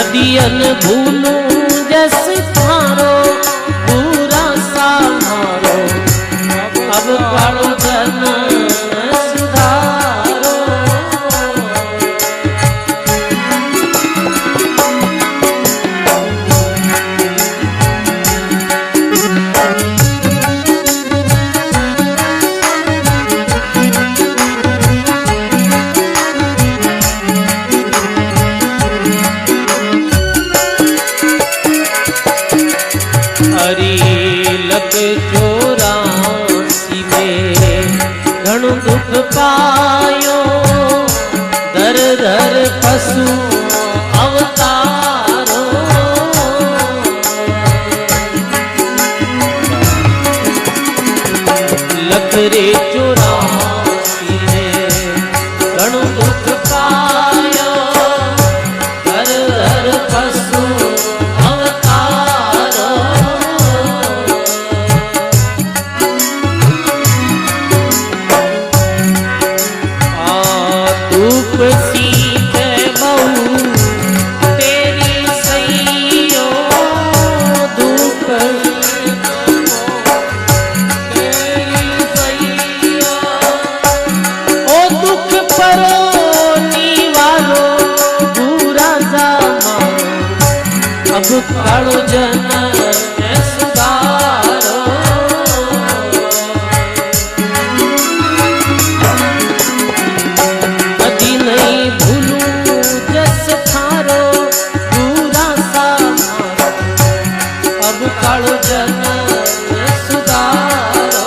नदियन भूलूं जस थारो पूरा सा मारो अब कालो जन सुधारो। हरी लग 84 में घणो दुख पायो दर दर पशु अवतारो। लख रे 84 में घणो दुख पायो दर दर पशु अब कालो जन सुधारो। कदी नहीं भूलूं जस थारो पूरा सा मारो अब कालो जन सुधारो।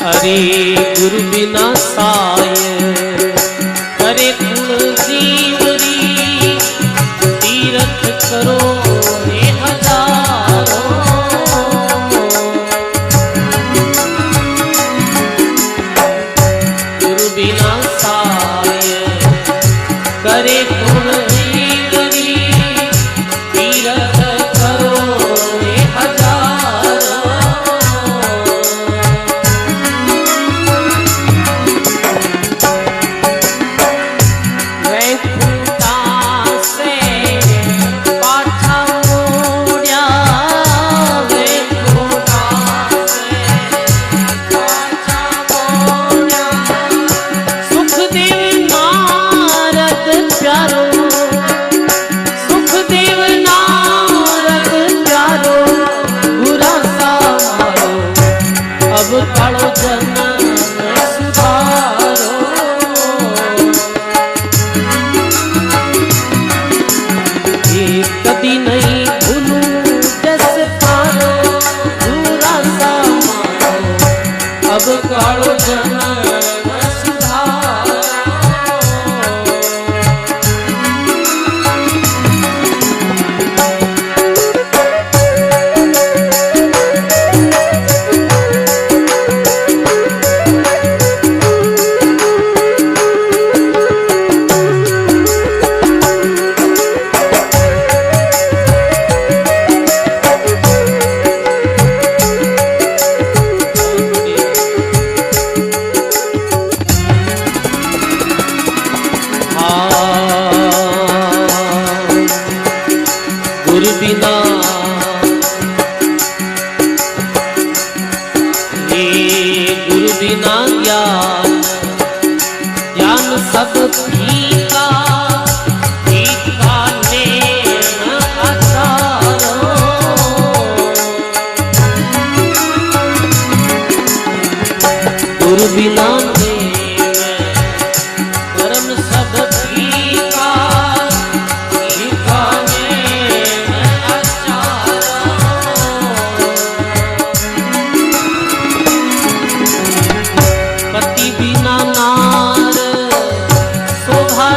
हरे गुरु बिना साय करे कुल जीवरी तीरथ करो रे हजारो। गुरु बिना साय करे कुल जीवरी तीरथ करो रे हजारो। अब कालो जन सुधारो। कदी नहीं भूलूं जस थारो पूरा सा मारो अब कालो जन गुरु बिना गुरु बिना ज्ञान ज्ञान सब फीका फीका नैन आचारो। गुरु बिना कर्म सब फीका फीका नैन आचारो। पति बिना नार शोभा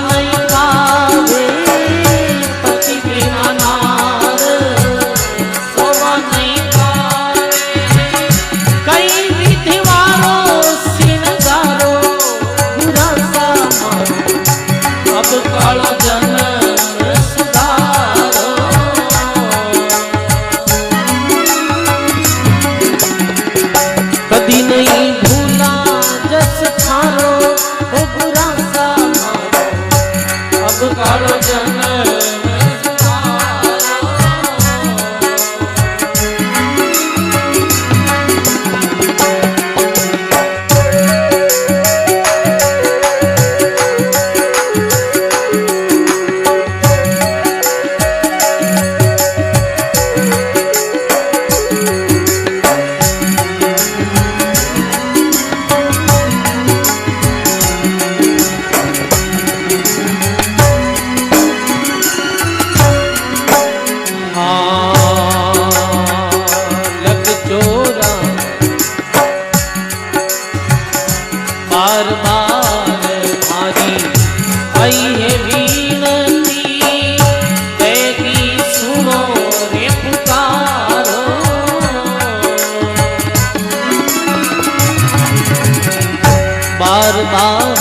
बार बार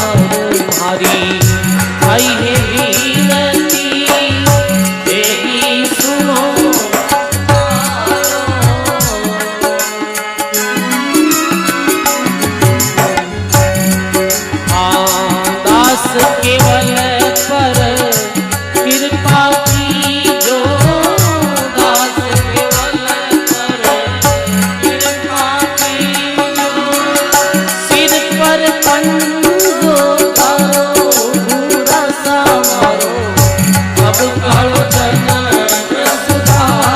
मारी आई है विनती तेरी सुनो दास केवल पर कृपा की जो दास केवल पर कृपा की जो सिर पर पंजो धारो पूरा सामारो अब कालो जन्म सुधारो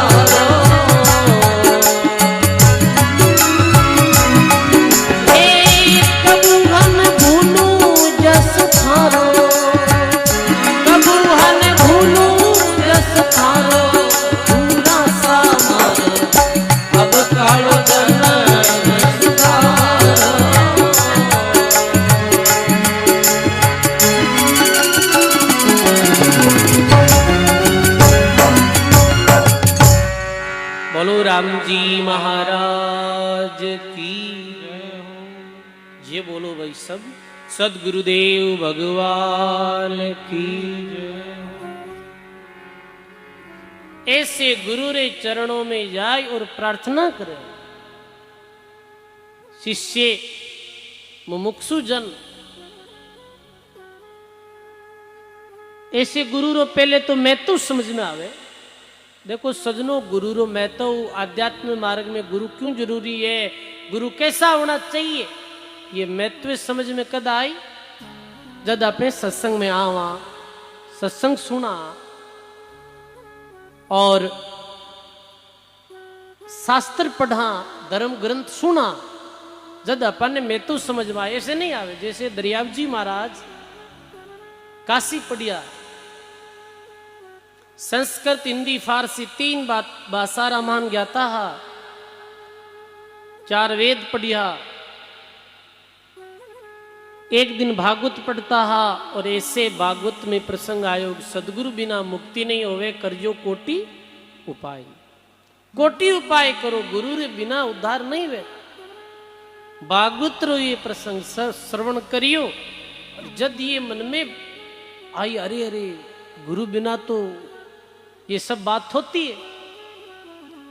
बोलो राम जी महाराज की ये बोलो भाई सब सदगुरुदेव भगवान की ऐसे गुरु रे चरणों में जाए और प्रार्थना करे शिष्य मुमुक्षु जन ऐसे गुरु रो पहले तो मैं तो समझ में आवे देखो सजनों गुरु रो मैं तो आध्यात्म मार्ग में गुरु क्यों जरूरी है गुरु कैसा होना चाहिए ये महत्व समझ में कद आई जब अपने सत्संग में आवा सत्संग सुना और शास्त्र पढ़ा धर्म ग्रंथ सुना जब अपन ने मैं तो समझ में आए ऐसे नहीं आवे जैसे दरियाव जी महाराज काशी पढ़िया संस्कृत हिंदी फारसी 3 भाषा रामायण ज्ञाता हा 4 वेद पढ़िया एक दिन भागवत पढ़ता हा और ऐसे भागवत में प्रसंग आयो सदगुरु बिना मुक्ति नहीं होवे करजो कोटि उपाय करो गुरु रे बिना उद्धार नहीं वे भागवत रो ये प्रसंग श्रवण करियो जब ये मन में आई अरे अरे गुरु बिना तो ये सब बात होती है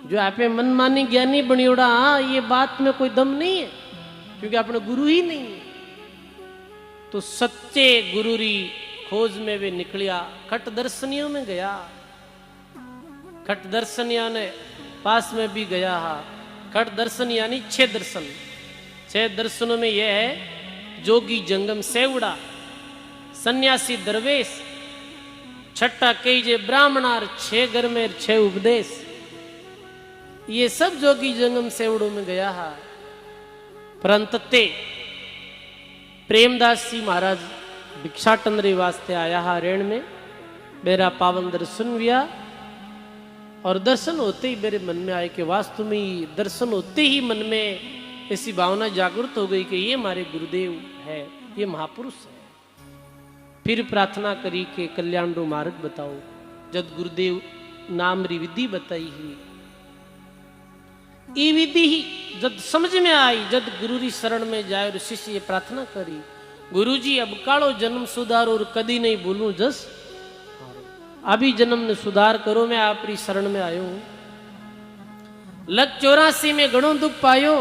जो आप मनमानी ज्ञानी बनियोड़ा हाँ ये बात में कोई दम नहीं है क्योंकि अपने गुरु ही नहीं है तो सच्चे गुरु री खोज में वे निकलिया खट दर्शनियों में गया खट दर्शनिया ने पास में भी गया हा खट दर्शन यानी 6 दर्शन 6 दर्शनों में यह है जोगी जंगम सेवड़ा सन्यासी दरवेश छठा कई जे ब्राह्मणार 6 घर में 6 उपदेश ये सब जोगी जंगम सेवड़ों में गया है परंतते प्रेमदास जी महाराज भिक्षाटन रे वास्ते आया हा रेण में मेरा पावन दर्शन हुआ और दर्शन होते ही मेरे मन में आए कि वास्तव में दर्शन होते ही मन में ऐसी भावना जागृत हो गई कि ये हमारे गुरुदेव है ये महापुरुष है फिर प्रार्थना करी के कल्याण रो मार्ग बताओ जद गुरुदेव नाम री विधि बताई ही ये विधि ही जद समझ में आई जद गुरु री शरण में जाए और शिष्य ये प्रार्थना करी गुरु जी अब कालो जन्म सुधारो और कदी नहीं भूलूं जस अभी जन्म ने सुधार करो मैं आप री शरण में आयो हूं लग 84 में घणो दुख पायो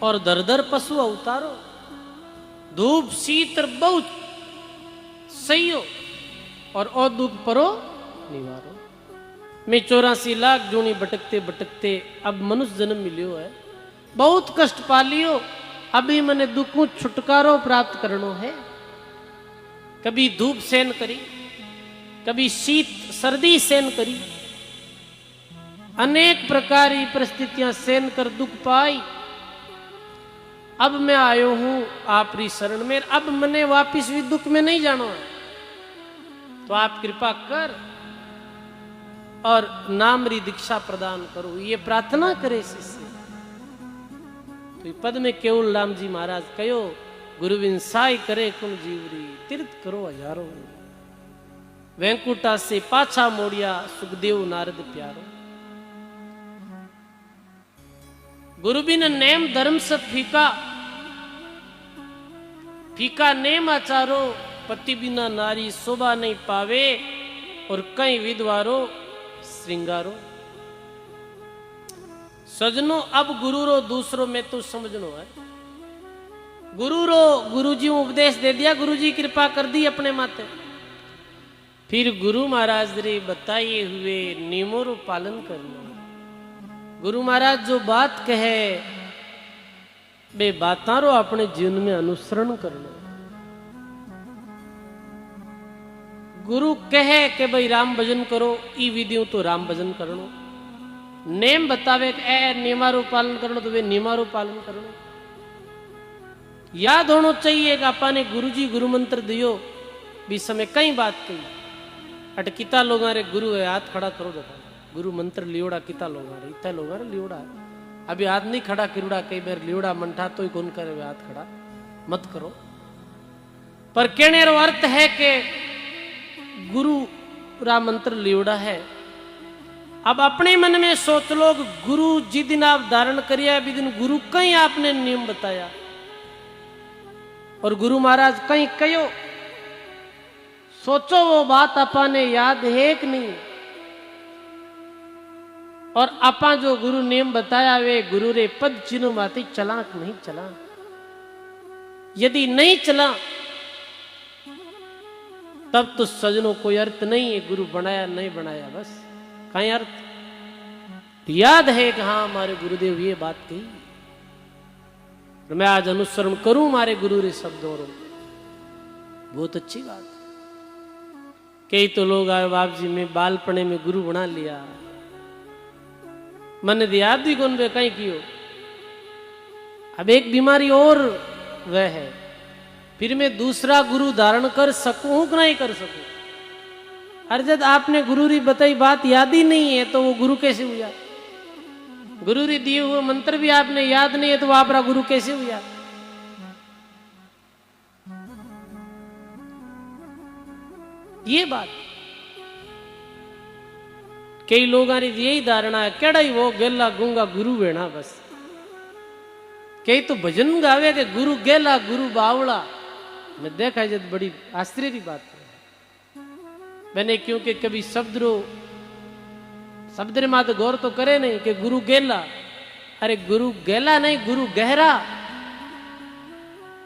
और दर दर पशु अवतारो धूप शीत बहुत सही हो और दुख परो निवारो मैं 84 लाख जोनी भटकते भटकते अब मनुष्य जन्म मिलियो है बहुत कष्ट पालियो अभी मने दुखों छुटकारो प्राप्त करनो है कभी धूप सहन करी कभी शीत सर्दी सहन करी अनेक प्रकार की परिस्थितियां सहन कर दुख पाई अब मैं आयो हूं आप री शरण में अब मने वापिस भी दुख में नहीं जानो है तो आप कृपा कर और नाम री दीक्षा प्रदान करो ये प्रार्थना करे शिष्य तो पद में केवल राम जी महाराज कहो गुरु विंसाई करे कुम जीवरी तीर्थ करो हजारों वैकुंठा से पाछा मोड़िया सुखदेव नारद प्यारो गुरु बिन नेम धर्म सब फीका फीका नेम आचारो, पति बिना नारी शोभा नहीं पावे, और कई विधवारो श्रृंगारो। सजनो अब गुरु रो दूसरो में तो समझनो है। गुरु जी उपदेश दे दिया, गुरु जी कृपा कर दी अपने माथे। फिर गुरु महाराज रे बताए हुए नियमों रो पालन करना। गुरु महाराज जो बात कहे वे बातां रो अपने जीवन में अनुसरण करना। गुरु कहे कि भाई राम भजन करो, ई विधियों तो राम भजन करनो। नेम बतावे कि ए नियमारो पालन करनो तो वे नियमारो पालन करनो। याद होना चाहिए कि आपा ने गुरु जी गुरु मंत्र दियो भी समय कई बात कही अट किता लोग रे गुरु है हाथ खड़ा करो देखा गुरु मंत्र लियोड़ा किता लोग रे इतना लोग रे लियोड़ा अभी हाथ नहीं खड़ा किरुड़ा कई बार लियोड़ा मंठा तो ही कौन करे वे हाथ खड़ा मत करो। पर कहने रो अर्थ है कि गुरु रा मंत्र लियोड़ा है। अब अपने मन में सोच लो गुरु जिस दिन आप धारण करिए भी दिन गुरु कहीं आपने नियम बताया और गुरु महाराज कहीं कहो सोचो वो बात अपा ने याद है कि नहीं। और अपा जो गुरु नियम बताया वे गुरु रे पद चिन्ह माती चला कि नहीं चला। यदि नहीं चला तब तो सजनों कोई अर्थ नहीं है। गुरु बनाया नहीं बनाया बस कहीं अर्थ याद है कि हाँ हमारे गुरुदेव ये बात कही मैं आज अनुसरण करूं हमारे गुरु रे शब्दों रो बहुत अच्छी बात। कई तो लोग आए बाप जी में बालपने में गुरु बना लिया मन याद भी कौन वे कहीं कियो। अब एक बीमारी और वह है फिर मैं दूसरा गुरु धारण कर सकूं कि नहीं कर सकूं। हर जब आपने गुरु री बताई बात याद ही नहीं है तो वो गुरु कैसे हुआ। गुरु री दिए हुए मंत्र भी आपने याद नहीं है तो वो आपका गुरु कैसे हुआ। ये बात कई लोगों की यही धारणा है केड़ा ही वो गेला गूंगा गुरु वेणा बस। कई तो भजन गावे के गुरु गेला गुरु बावला मैं देखा जब बड़ी आश्चर्य की बात है मैंने क्योंकि कभी शब्द रे मात गौर तो करे नहीं कि गुरु गेला। अरे गुरु गेला नहीं गुरु गहरा।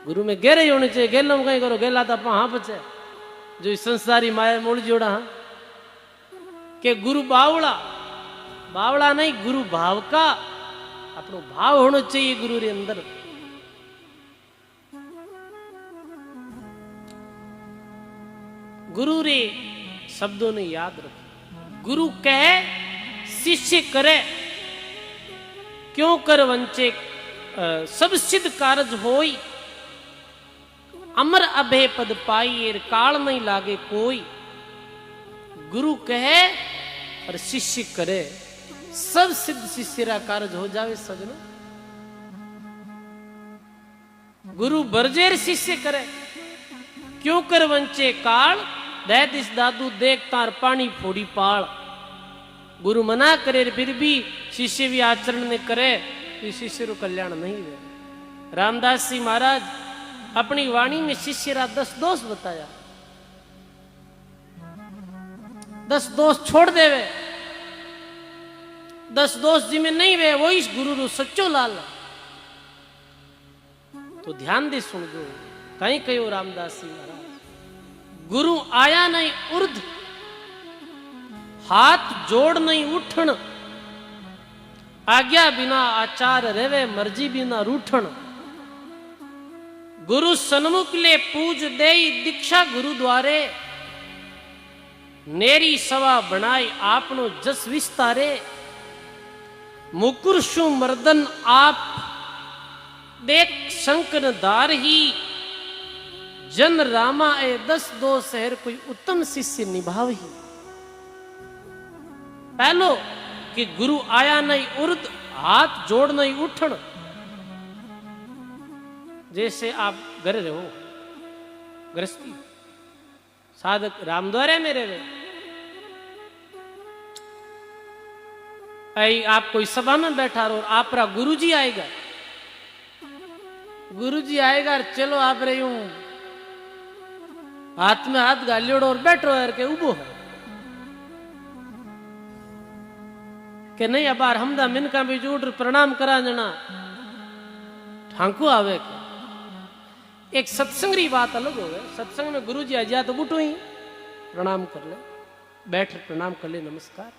गुरु में गहरे होने चाहिए गेला में कहीं करो गेला तो हाँ बचे जो इस संसारी माया मूल जोड़ा हाँ के गुरु बावला बावला नहीं गुरु भाव का अपनो भाव होना चाहिए गुरु रे अंदर। गुरु रे शब्दों ने याद रखे। गुरु कहे शिष्य करे क्यों कर वंचे सब सिद्ध कारज होई अमर अभय पद पाई काल नहीं लागे कोई। गुरु कहे और शिष्य करे सब सिद्ध शिष्य रा कारज हो जावे सजनो। गुरु बरजेर शिष्य करे क्यों कर वंचे काल दैत इस दादू देख तार पानी फोड़ी पाल। गुरु मना करे फिर भी शिष्य भी आचरण ने करे तो शिष्य रो कल्याण नहीं हुए। रामदास जी महाराज अपनी वाणी में शिष्य रा 10 दोष बताया। 10 दोष छोड़ देवे 10 दोष जिमें नहीं वे वो इस गुरु रो सच्चो लाल। तो ध्यान दे सुन दो कहीं कहो रामदास जी महाराज गुरु आया नहीं उर्ध हाथ जोड़ नहीं उठन आज्ञा बिना आचार रेवे मर्जी बिना रूठन। गुरु सन्मुख ले पूज दे दीक्षा गुरु द्वारे नेरी सवा बनाई आपनो जस विस्तारे। मुकुर शु मर्दन आप देख शंकर दार ही जन रामा ए 10 दो शहर कोई उत्तम शिष्य निभाव ही। पहलो कि गुरु आया नहीं उर्द हाथ जोड़ नहीं उठन। जैसे आप घर रहो गृहस्थी साधक रामद्वारे में रहे आप कोई सभा में बैठा रहो और आपका गुरु जी आएगा गुरुजी आएगा, चलो आप रही हूं, हाथ में हाथ गालियोड़ो और बैठो यार के उबो है कि नहीं। अब बार हमदा मिनका भी जूट प्रणाम करा जना ठांकू आवे के। एक सत्संग री बात अलग हो गए। सत्संग में गुरु जी आ जाए तो बुटो ही प्रणाम कर ले, बैठ प्रणाम कर ले, नमस्कार।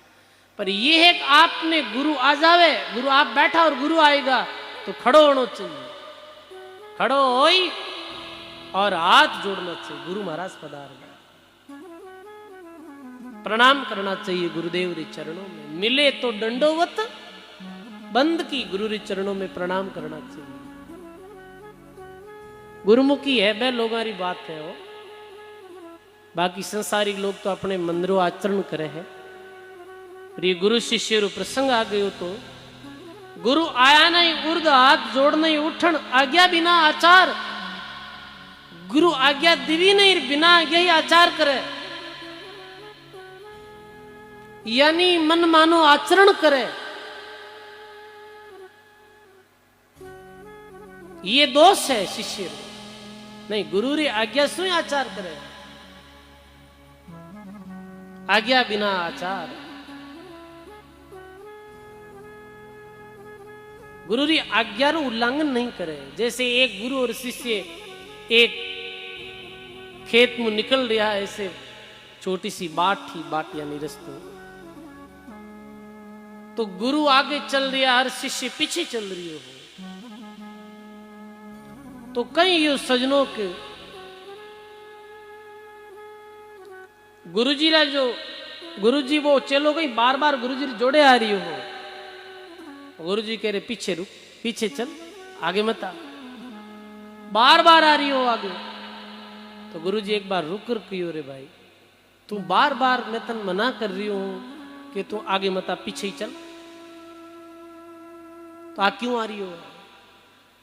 पर ये है कि आपने गुरु आ जावे, गुरु आप बैठा और गुरु आएगा तो खड़ो होना चाहिए, खड़ो होई और हाथ जोड़ना चाहिए। गुरु महाराज पधार गए, प्रणाम करना चाहिए गुरुदेव रे चरणों में। मिले तो दंडोवत, बंद की गुरु रे चरणों में प्रणाम करना चाहिए। गुरुमुखी है वह लोगों की बात है वो, बाकी संसारिक लोग तो अपने मंदिरों आचरण करे है। ये गुरु शिष्य रो प्रसंग आ गयो तो गुरु आया नहीं, उर्द हाथ जोड़ नहीं, उठन आज्ञा बिना आचार। गुरु आज्ञा दिवी नहीं, बिना आज्ञा ही आचार करे, यानी मन मानो आचरण करे। ये दोष है शिष्य नहीं, गुरु री आज्ञा से आचार करे। आज्ञा बिना आचार, गुरु री आज्ञा रो उल्लंघन नहीं करे। जैसे एक गुरु और शिष्य एक खेत में निकल रहा है, ऐसे छोटी सी बाट यानी रस्तो, तो गुरु आगे चल रहा, हर शिष्य पीछे चल रही हो। तो कई ये सजनों के गुरुजी रा जो गुरुजी वो चलो गई बार बार गुरुजी जोड़े आ रही हो। गुरुजी कह रहे पीछे रुक, पीछे चल, आगे मत आ, बार बार आ रही हो आगे। तो गुरुजी एक बार रुक कर कहियो, रे भाई तू बार बार मैं तन मना कर रही हूं कि तू आगे मत आ, पीछे ही चल, तो आ क्यों आ रही हो?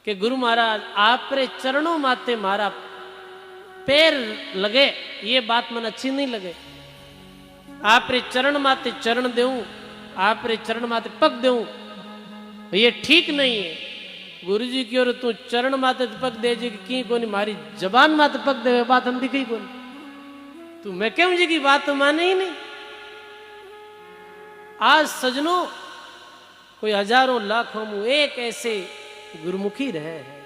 कि गुरु महाराज आप रे चरणों माते मारा पैर लगे, ये बात मन अच्छी नहीं लगे। आप रे चरण माते चरण देऊं, आप रे चरण माते पग देऊं, ये ठीक नहीं है। गुरु जी की ओर तू चरण माते पग दे जी की कोनी, मारी जबान माते पग दे बात हम दिखी कोनी। तू मैं क्यों जी की बात तो माने ही नहीं। आज सजनों कोई हजारों लाखों में एक ऐसे गुरुमुखी रहे हैं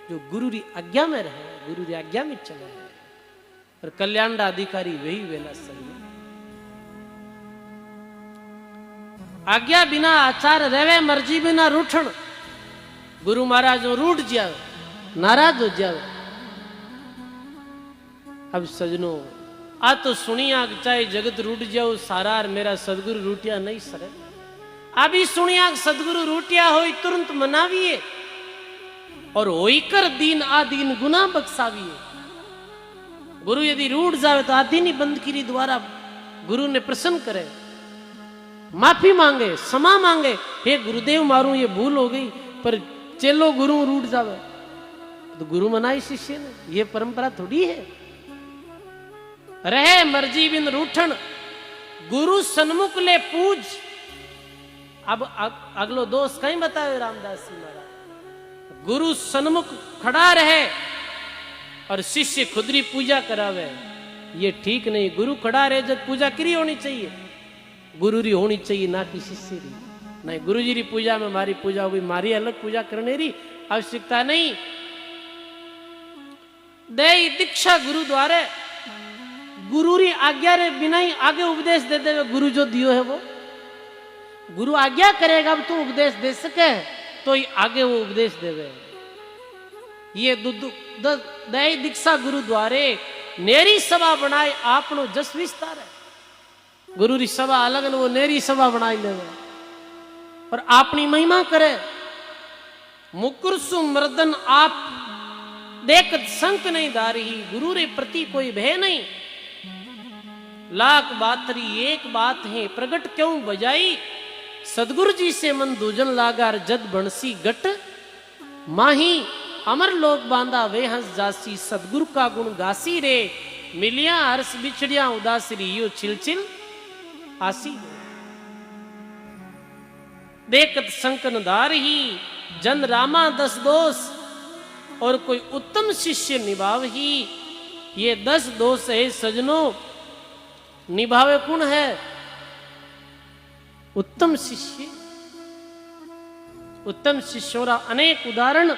जो गुरु री आज्ञा में रहे, गुरु री आज्ञा में चले हैं, और कल्याण रा अधिकारी वही वेला सही। आज्ञा बिना आचार रहे, मर्जी बिना रूठन। गुरु महाराज रूठ जाओ, नाराज हो जाओ। अब सजनों आ तो सुनिया चाहे जगत रूठ जाओ सारा, मेरा सदगुरु रूटिया नहीं सरे। अभी सुनिया सदगुरु रूटिया हो तुरंत मनाविए, और होई कर दीन आदीन गुना बख्शाविए। गुरु यदि रूठ जावे तो आदीनी बंद की द्वारा गुरु ने प्रसन्न करे, माफी मांगे, क्षमा मांगे, हे गुरुदेव मारू ये भूल हो गई। पर चलो गुरु रूठ जावे तो गुरु मनाई शिष्य ने, ये परंपरा थोड़ी है। रहे मर्जी बिन रूठन, गुरु सन्मुख ले पूज। अब अगलो दोष कहीं बताए रामदास जी महाराज, गुरु सन्मुख खड़ा रहे और शिष्य खुदरी पूजा करावे, ये ठीक नहीं। गुरु खड़ा रहे जब पूजा करी होनी चाहिए, गुरु री होनी चाहिए, ना कि शिष्य री। नहीं, गुरु जी री पूजा में मारी पूजा हुई, मारी अलग पूजा करने री आवश्यकता नहीं। दे दीक्षा गुरु द्वारे, गुरु री आज्ञा रे बिना ही आगे उपदेश दे दे। गुरु जो दियो है वो गुरु आज्ञा करेगा, अब तू उपदेश दे सके तो ही आगे वो उपदेश देवे। ये दई दीक्षा गुरु द्वारे नेरी सभा बनाए आपनो जस विस्तार है। गुरु री सभा अलग न, वो नेरी सभा बनाई ले और अपनी महिमा करे। मुकुरसु मर्दन आप देखत संक नहीं दारी, गुरु रे प्रति कोई भय नहीं। लाख बातरी एक बात है प्रगट क्यों बजाई, सदगुरु जी से मन दूजन लागार जद बंसी गट माही। अमर लोक बांधा वे हंस जासी, सदगुरु का गुण गासी रे। मिलिया हर्ष बिछड़िया उदासी, यो छिलछिल आसी। देखत संकन दार ही जन रामा दस दोष, और कोई उत्तम शिष्य निभाव ही। ये 10 दोष है सजनों, निभावे कौन है? उत्तम शिष्य। उत्तम शिष्यों रा अनेक उदाहरण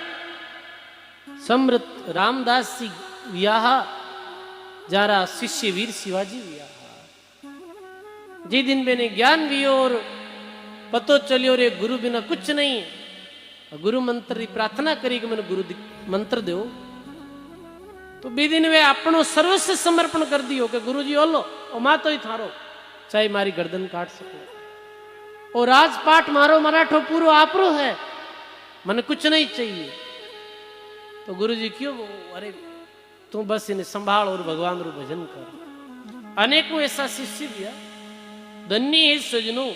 समृत रामदास जी व्याह, जारा शिष्य वीर शिवाजी व्याह। जी दिन मैंने ज्ञान भी और पतो चलियो रे गुरु बिना कुछ नहीं। गुरु मंत्र की प्रार्थना करी कि मैंने गुरु मंत्र दो, तो बी दिन वे अपनो सर्वस्व समर्पण कर दियो कि गुरु जी ओलो और मा तो ही थारो, चाहे मारी गर्दन काट सको। और राजपाट मारो मराठो पूरो आपरो है, मने कुछ नहीं चाहिए। तो गुरु जी क्यों? अरे तू बस इन्हें संभाल और भगवान रू भजन कर। अनेकों ऐसा शिष्य दिया। धन्य है सजनों,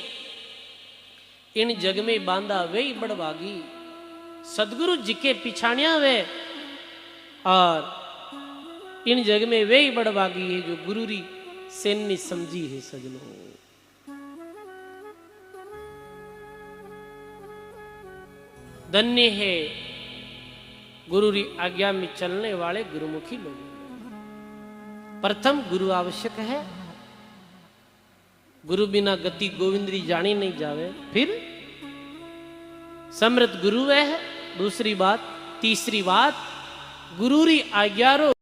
इन जग में बांधा वे बड़भागी, सदगुरु जी के पिछाणिया वे। और इन जग में वे बड़भागी है जो गुरु री सेन्नी समझी है सजनों। धन्य है गुरु री आज्ञा में चलने वाले गुरुमुखी लोग। प्रथम गुरु आवश्यक है, गुरु बिना गति गोविंदरी जानी नहीं जावे। फिर समृत गुरु है दूसरी बात। तीसरी बात, गुरु री आज्ञा रो